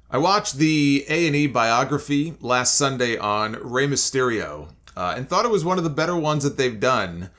I watched the A&E Biography last Sunday on Rey Mysterio and thought it was one of the better ones that they've done.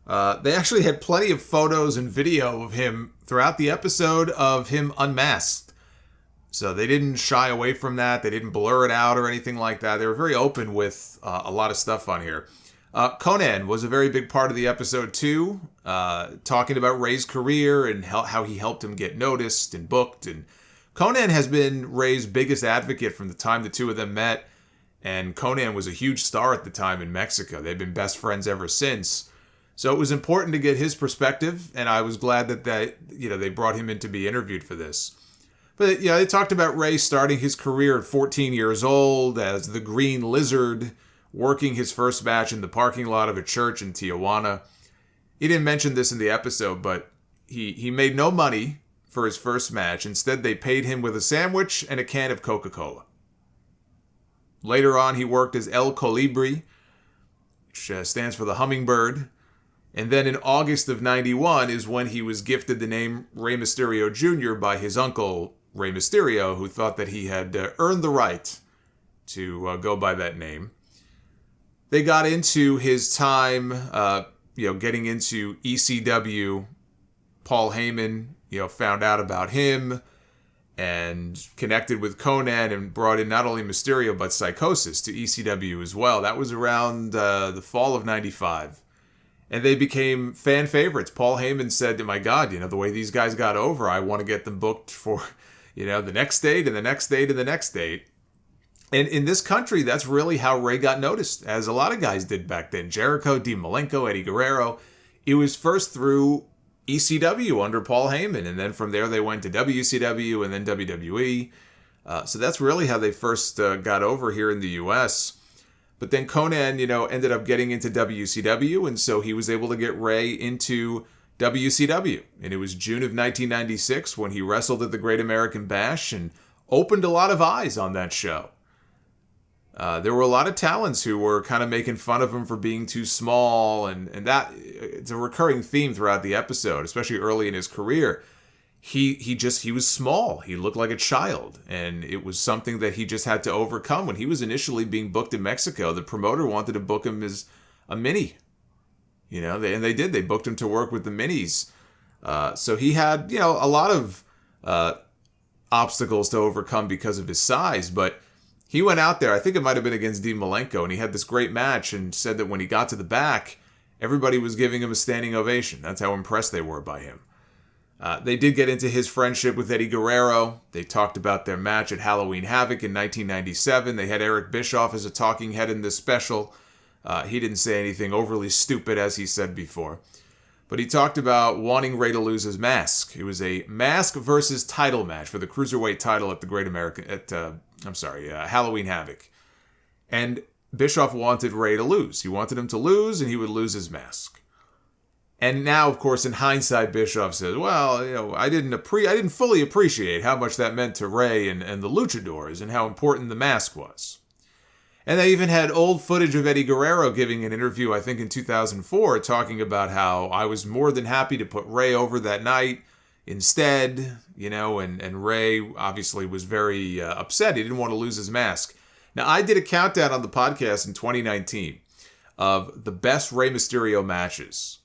They actually had plenty of photos and video of him throughout the episode of him unmasked. So they didn't shy away from that. They didn't blur it out or anything like that. They were very open with a lot of stuff on here. Conan was a very big part of the episode too, talking about Rey's career and how he helped him get noticed and booked. And Conan has been Rey's biggest advocate from the time the two of them met. And Conan was a huge star at the time in Mexico. They've been best friends ever since. So it was important to get his perspective, and I was glad that they brought him in to be interviewed for this. But they talked about Rey starting his career at 14 years old as the Green Lizard, working his first match in the parking lot of a church in Tijuana. He didn't mention this in the episode, but he made no money for his first match. Instead, they paid him with a sandwich and a can of Coca-Cola. Later on, he worked as El Colibri, which stands for the hummingbird. And then in August of 91 is when he was gifted the name Rey Mysterio Jr. by his uncle, Rey Mysterio, who thought that he had earned the right to go by that name. They got into his time, getting into ECW. Paul Heyman, found out about him and connected with Conan and brought in not only Mysterio but Psychosis to ECW as well. That was around the fall of 95. And they became fan favorites. Paul Heyman said, my God, the way these guys got over, I want to get them booked for, the next date and the next date and the next date. And in this country, that's really how Rey got noticed, as a lot of guys did back then. Jericho, Dean Malenko, Eddie Guerrero. It was first through ECW under Paul Heyman, and then from there they went to WCW and then WWE. So that's really how they first got over here in the U.S., But then Conan, ended up getting into WCW, and so he was able to get Rey into WCW. And it was June of 1996 when he wrestled at the Great American Bash and opened a lot of eyes on that show. There were a lot of talents who were kind of making fun of him for being too small, and that it's a recurring theme throughout the episode, especially early in his career. He was small. He looked like a child, and it was something that he just had to overcome. When he was initially being booked in Mexico, the promoter wanted to book him as a mini, and they did. They booked him to work with the minis. So he had, a lot of obstacles to overcome because of his size, but he went out there, I think it might have been against Dean Malenko, and he had this great match and said that when he got to the back, everybody was giving him a standing ovation. That's how impressed they were by him. They did get into his friendship with Eddie Guerrero. They talked about their match at Halloween Havoc in 1997. They had Eric Bischoff as a talking head in this special. He didn't say anything overly stupid, as he said before. But he talked about wanting Rey to lose his mask. It was a mask versus title match for the Cruiserweight title at the Halloween Havoc. And Bischoff wanted Rey to lose. He wanted him to lose, and he would lose his mask. And now, of course, in hindsight, Bischoff says, well, I didn't fully appreciate how much that meant to Rey and the Luchadors and how important the mask was. And they even had old footage of Eddie Guerrero giving an interview, I think in 2004, talking about how I was more than happy to put Rey over that night instead, and Rey obviously was very upset. He didn't want to lose his mask. Now, I did a countdown on the podcast in 2019 of the best Rey Mysterio matches.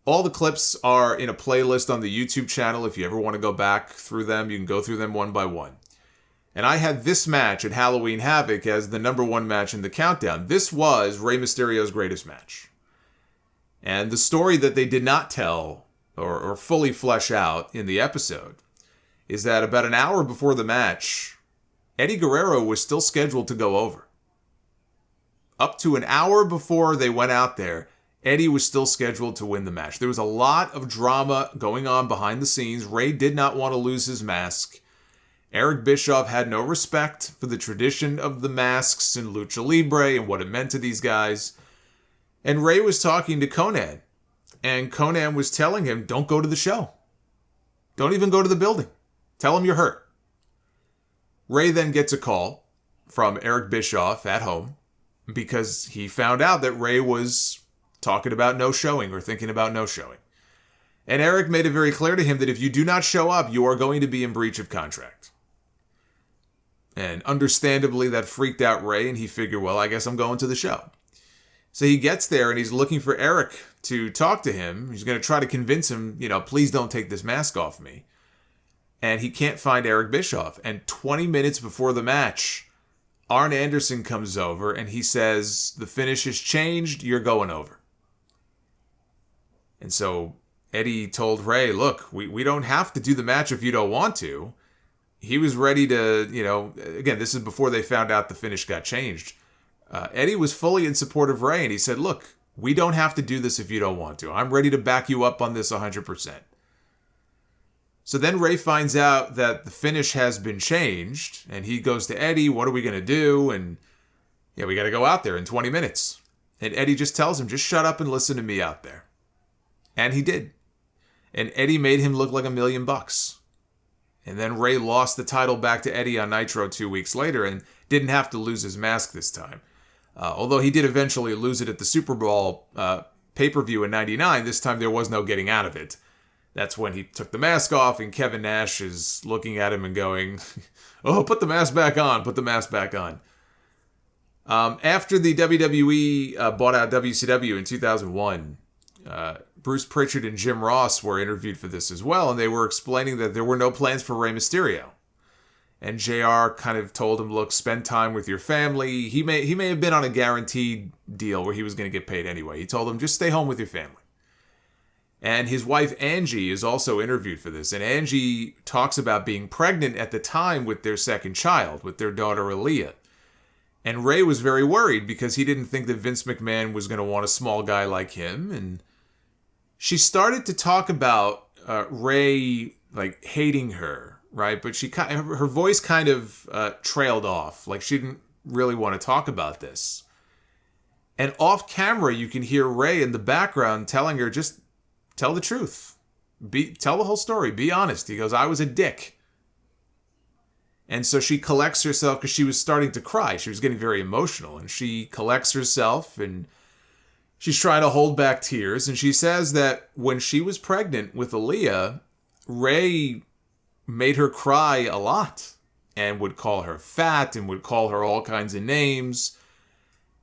All the clips are in a playlist on the YouTube channel. If you ever want to go back through them, you can go through them one by one. And I had this match at Halloween Havoc as the number one match in the countdown. This was Rey Mysterio's greatest match. And the story that they did not tell or fully flesh out in the episode is that about an hour before the match, Eddie Guerrero was still scheduled to go over. Up to an hour before they went out there, Eddie was still scheduled to win the match. There was a lot of drama going on behind the scenes. Rey did not want to lose his mask. Eric Bischoff had no respect for the tradition of the masks in Lucha Libre and what it meant to these guys. And Rey was talking to Conan. And Conan was telling him, don't go to the show. Don't even go to the building. Tell him you're hurt. Rey then gets a call from Eric Bischoff at home because he found out that Rey was talking about no showing or thinking about no showing. And Eric made it very clear to him that if you do not show up, you are going to be in breach of contract. And understandably, that freaked out Rey, and he figured, well, I guess I'm going to the show. So he gets there, and he's looking for Eric to talk to him. He's going to try to convince him, please don't take this mask off me. And he can't find Eric Bischoff. And 20 minutes before the match, Arn Anderson comes over, and he says, the finish has changed, you're going over. And so Eddie told Rey, look, we don't have to do the match if you don't want to. He was ready to, again, this is before they found out the finish got changed. Eddie was fully in support of Rey, and he said, look, we don't have to do this if you don't want to. I'm ready to back you up on this 100%. So then Rey finds out that the finish has been changed, and he goes to Eddie, what are we going to do? And we got to go out there in 20 minutes. And Eddie just tells him, just shut up and listen to me out there. And he did. And Eddie made him look like $1 million. And then Rey lost the title back to Eddie on Nitro 2 weeks later and didn't have to lose his mask this time. Although he did eventually lose it at the Super Bowl pay-per-view in '99, this time there was no getting out of it. That's when he took the mask off, and Kevin Nash is looking at him and going, oh, put the mask back on, put the mask back on. After the WWE bought out WCW in 2001, Bruce Pritchard and Jim Ross were interviewed for this as well, and they were explaining that there were no plans for Rey Mysterio. And JR kind of told him, look, spend time with your family. He may have been on a guaranteed deal where he was going to get paid anyway. He told him, just stay home with your family. And his wife, Angie, is also interviewed for this. And Angie talks about being pregnant at the time with their second child, with their daughter, Aaliyah. And Rey was very worried because he didn't think that Vince McMahon was going to want a small guy like him. And she started to talk about Rey, hating her, right? But her voice kind of trailed off. She didn't really want to talk about this. And off camera, you can hear Rey in the background telling her, just tell the truth. Tell the whole story. Be honest. He goes, I was a dick. And so she collects herself because she was starting to cry. She was getting very emotional. And she collects herself and she's trying to hold back tears. And she says that when she was pregnant with Aaliyah, Rey made her cry a lot and would call her fat and would call her all kinds of names.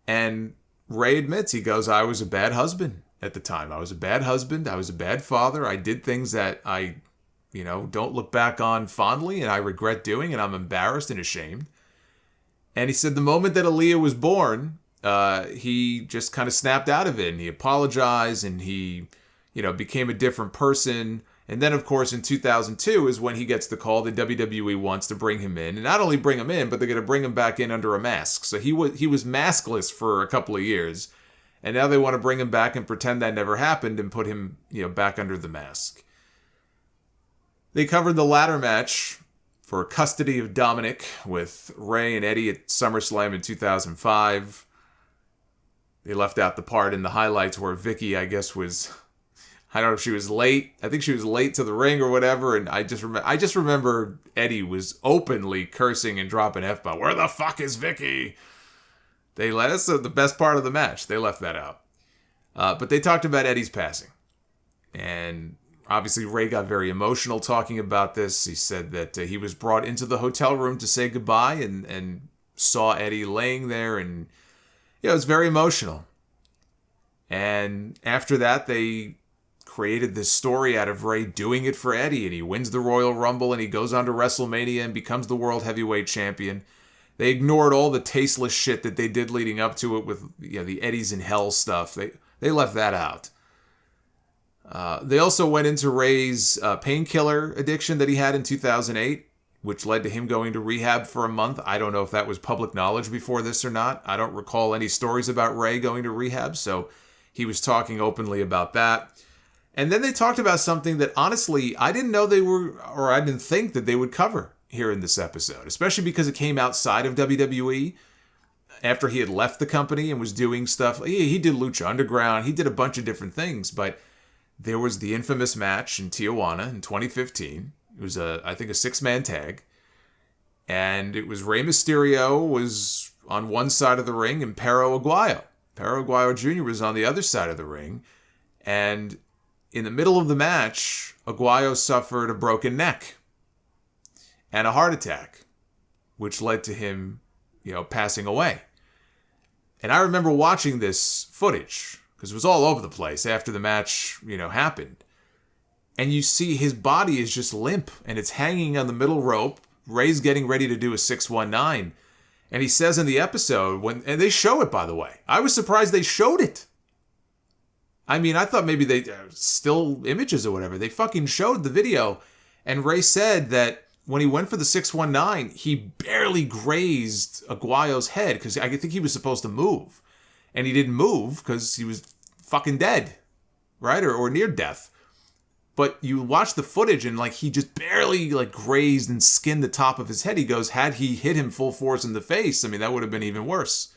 And Rey admits, he goes, I was a bad husband at the time. I was a bad husband. I was a bad father. I did things that I don't look back on fondly and I regret doing, and I'm embarrassed and ashamed. And he said the moment that Aaliyah was born, he just kind of snapped out of it and he apologized and he, became a different person. And then, of course, in 2002 is when he gets the call that WWE wants to bring him in. And not only bring him in, but they're going to bring him back in under a mask. So he was maskless for a couple of years. And now they want to bring him back and pretend that never happened and put him, back under the mask. They covered the ladder match for custody of Dominic with Rey and Eddie at SummerSlam in 2005. They left out the part in the highlights where Vicky, I guess, was, I don't know if she was late. I think she was late to the ring or whatever. And I just remember Eddie was openly cursing and dropping F-bomb. Where the fuck is Vicky? That's the best part of the match. They left that out. But they talked about Eddie's passing. And obviously, Rey got very emotional talking about this. He said that he was brought into the hotel room to say goodbye and saw Eddie laying there. And, it was very emotional. And after that, they created this story out of Rey doing it for Eddie. And he wins the Royal Rumble and he goes on to WrestleMania and becomes the World Heavyweight Champion. They ignored all the tasteless shit that they did leading up to it with the Eddie's in Hell stuff. They left that out. They also went into Rey's painkiller addiction that he had in 2008, which led to him going to rehab for a month. I don't know if that was public knowledge before this or not. I don't recall any stories about Rey going to rehab, so he was talking openly about that. And then they talked about something that, honestly, I didn't know I didn't think that they would cover here in this episode, especially because it came outside of WWE after he had left the company and was doing stuff. He did Lucha Underground. He did a bunch of different things, but there was the infamous match in Tijuana in 2015. It was, I think, a 6-man tag. And it was Rey Mysterio was on one side of the ring and Perro Aguayo. Perro Aguayo Jr. was on the other side of the ring. And in the middle of the match, Aguayo suffered a broken neck and a heart attack. which led to him, passing away. And I remember watching this footage, because it was all over the place after the match, happened. And you see his body is just limp, and it's hanging on the middle rope. Rey's getting ready to do a 619. And he says in the episode, and they show it, by the way. I was surprised they showed it. I mean, I thought maybe they still images or whatever. They fucking showed the video. And Rey said that when he went for the 619, he barely grazed Aguayo's head, because I think he was supposed to move. And he didn't move because he was fucking dead, right? Or near death. But you watch the footage and he just barely grazed and skinned the top of his head. He goes, had he hit him full force in the face, that would have been even worse.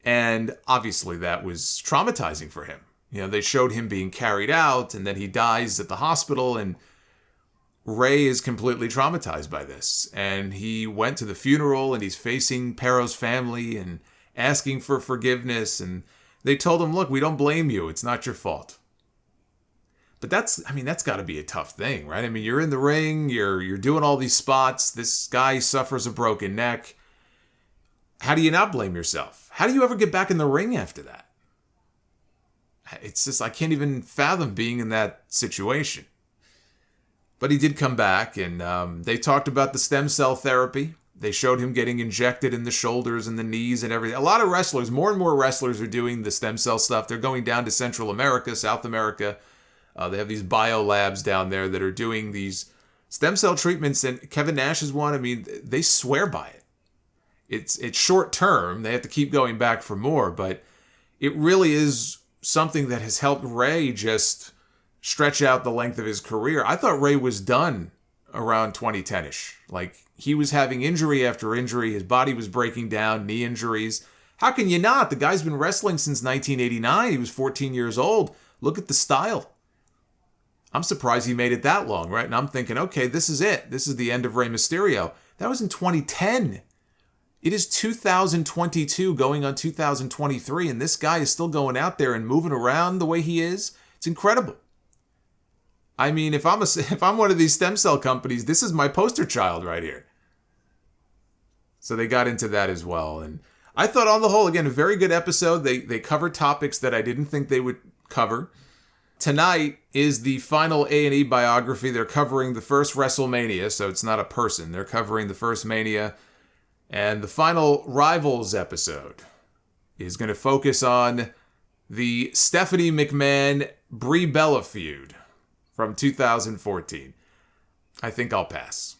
And obviously that was traumatizing for him. They showed him being carried out, and then he dies at the hospital, and Rey is completely traumatized by this. And he went to the funeral, and he's facing Perro's family and asking for forgiveness. And they told him, look, we don't blame you. It's not your fault. But that's got to be a tough thing, right? You're in the ring, you're doing all these spots. This guy suffers a broken neck. How do you not blame yourself? How do you ever get back in the ring after that? It's just, I can't even fathom being in that situation. But he did come back, and they talked about the stem cell therapy. They showed him getting injected in the shoulders and the knees and everything. A lot of wrestlers, more and more wrestlers are doing the stem cell stuff. They're going down to Central America, South America. They have these bio labs down there that are doing these stem cell treatments, and Kevin Nash is one. They swear by it. It's short term. They have to keep going back for more, but it really is something that has helped Rey just stretch out the length of his career. I thought Rey was done around 2010-ish. He was having injury after injury. His body was breaking down, knee injuries. How can you not? The guy's been wrestling since 1989. He was 14 years old. Look at the style. I'm surprised he made it that long, right? And I'm thinking, okay, this is it. This is the end of Rey Mysterio. That was in 2010. It is 2022 going on 2023, and this guy is still going out there and moving around the way he is. It's incredible. If I'm one of these stem cell companies, this is my poster child right here. So they got into that as well. And I thought on the whole, again, a very good episode. They covered topics that I didn't think they would cover. Tonight is the final A&E biography. They're covering the first WrestleMania, so it's not a person. They're covering the first Mania. And the final Rivals episode is going to focus on the Stephanie McMahon-Brie Bella feud from 2014. I think I'll pass.